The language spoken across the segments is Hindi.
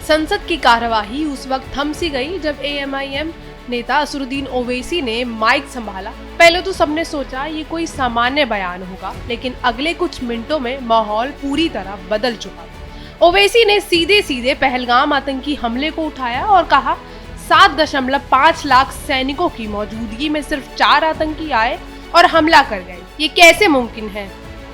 संसद की कार्यवाही उस वक्त थम सी गई जब AMIM नेता असरुद्दीन ओवैसी ने माइक संभाला। पहले तो सबने सोचा ये कोई सामान्य बयान होगा, लेकिन अगले कुछ मिनटों में माहौल पूरी तरह बदल चुका। ओवैसी ने सीधे सीधे पहलगाम आतंकी हमले को उठाया और कहा 7.5 लाख सैनिकों की मौजूदगी में सिर्फ 4 आतंकी आए और हमला कर गए, ये कैसे मुमकिन है।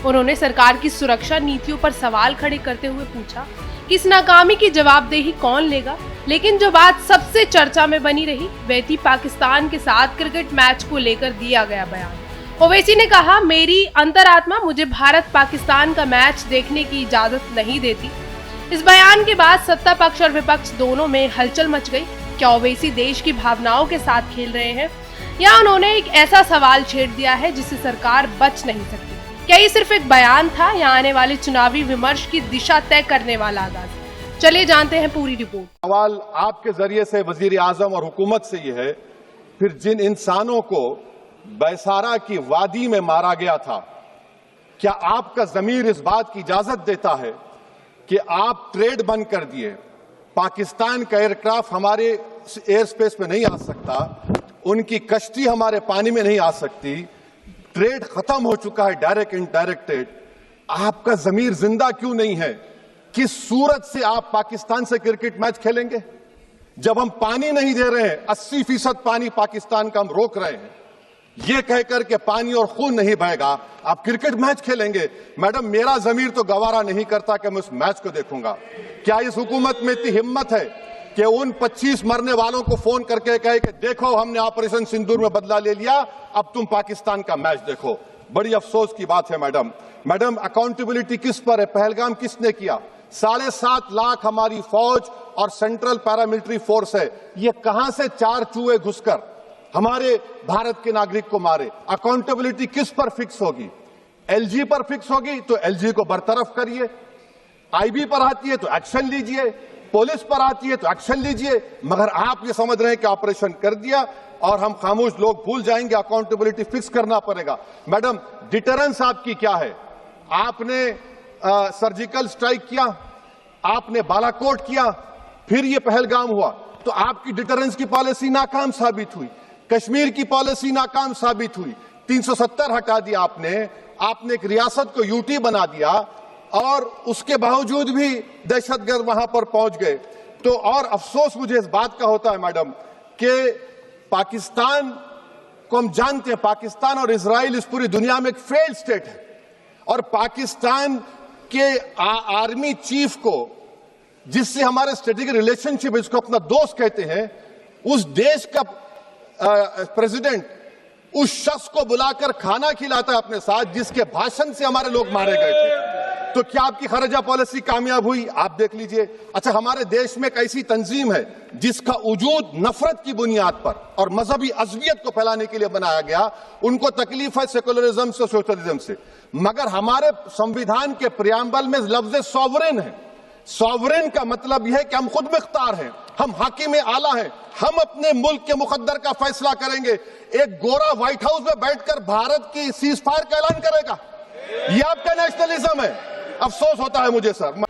उन्होंने सरकार की सुरक्षा नीतियों पर सवाल खड़े करते हुए पूछा कि इस नाकामी की जवाबदेही कौन लेगा। लेकिन जो बात सबसे चर्चा में बनी रही वह थी पाकिस्तान के साथ क्रिकेट मैच को लेकर दिया गया बयान। ओवैसी ने कहा, मेरी अंतरात्मा मुझे भारत पाकिस्तान का मैच देखने की इजाजत नहीं देती। इस बयान के बाद सत्ता पक्ष और विपक्ष दोनों में हलचल मच गई। क्या ओवैसी देश की भावनाओं के साथ खेल रहे हैं या उन्होंने एक ऐसा सवाल छेड़ दिया है जिससे सरकार बच नहीं सकती। क्या ये सिर्फ एक बयान था या आने वाले चुनावी विमर्श की दिशा तय करने वाला आगाज? चलिए जानते हैं पूरी रिपोर्ट। सवाल आपके जरिए से वजीर आजम और हुकूमत से ये है, फिर जिन इंसानों को बैसारा की वादी में मारा गया था, क्या आपका जमीर इस बात की इजाजत देता है कि आप ट्रेड बंद कर दिए, पाकिस्तान का एयरक्राफ्ट हमारे एयर स्पेस में नहीं आ सकता, उनकी कश्ती हमारे पानी में नहीं आ सकती, ट्रेड खत्म हो चुका है डायरेक्ट इनडायरेक्ट ट्रेड। आपका जमीर जिंदा क्यों नहीं है? किस सूरत से आप पाकिस्तान से क्रिकेट मैच खेलेंगे जब हम पानी नहीं दे रहे हैं? 80% पानी पाकिस्तान का हम रोक रहे हैं। यह कहकर के पानी और खून नहीं बहेगा, आप क्रिकेट मैच खेलेंगे? मैडम, मेरा जमीर तो गवारा नहीं करता कि मैं उस मैच को देखूंगा। क्या इस हुकूमत में इतनी हिम्मत है कि उन 25 मरने वालों को फोन करके कहे कि देखो हमने ऑपरेशन सिंदूर में बदला ले लिया, अब तुम पाकिस्तान का मैच देखो? बड़ी अफसोस की बात है मैडम, अकाउंटेबिलिटी किस पर है? पहलगाम किसने किया? 7.5 लाख हमारी फौज और सेंट्रल पैरामिलिट्री फोर्स है, ये कहां से 4 चूहे घुसकर हमारे भारत के नागरिक को मारे? अकाउंटेबिलिटी किस पर फिक्स होगी? LG पर फिक्स होगी तो LG को बरतरफ करिए, IB पर आती है तो एक्शन लीजिए, पुलिस पर आती है तो एक्शन लीजिए, मगर आप ये समझ रहे हैं कि ऑपरेशन कर दिया और हम खामोश लोग भूल जाएंगे। अकाउंटेबिलिटी फिक्स करना पड़ेगा। मैडम, डिटरेंस आपकी क्या है? आपने सर्जिकल स्ट्राइक किया, आपने बालाकोट किया, फिर ये पहलगाम हुआ, तो आपकी डिटरेंस की पॉलिसी नाकाम साबित हुई। कश्मीर की पॉलिसी नाकाम साबित हुई। 370 हटा दिया आपने एक रियासत को UT बना दिया और उसके बावजूद भी दहशतगर्द वहां पर पहुंच गए। तो और अफसोस मुझे इस बात का होता है मैडम कि पाकिस्तान को हम जानते हैं, पाकिस्तान और इजराइल इस पूरी दुनिया में एक फेल्ड स्टेट है और पाकिस्तान के आर्मी चीफ को, जिससे हमारे स्ट्रेटेजिक रिलेशनशिप, इसको अपना दोस्त कहते हैं, उस देश का प्रेसिडेंट उस शख्स को बुलाकर खाना खिलाता है अपने साथ जिसके भाषण से हमारे लोग मारे गए थे। तो क्या आपकी खर्जा पॉलिसी कामयाब हुई? आप देख लीजिए। अच्छा, हमारे देश में एक ऐसी तंजीम है जिसका वजूद नफरत की बुनियाद पर और मजहबी अज़वियत को फैलाने के लिए बनाया गया। उनको तकलीफ है सेकुलरिज्म से, सोशलिज्म से, मगर हमारे संविधान के प्रियम्बल में लफ्ज सॉवरेन है। सॉवरेन का मतलब यह है कि हम खुद मुख्तार हैं, हम हाकिम आला हैं, हम अपने मुल्क के मुकद्दर का फैसला करेंगे। एक गोरा व्हाइट हाउस में बैठकर भारत की सीज फायर का ऐलान करेगा, यह आपका नेशनलिज्म है? अफसोस होता है मुझे सर।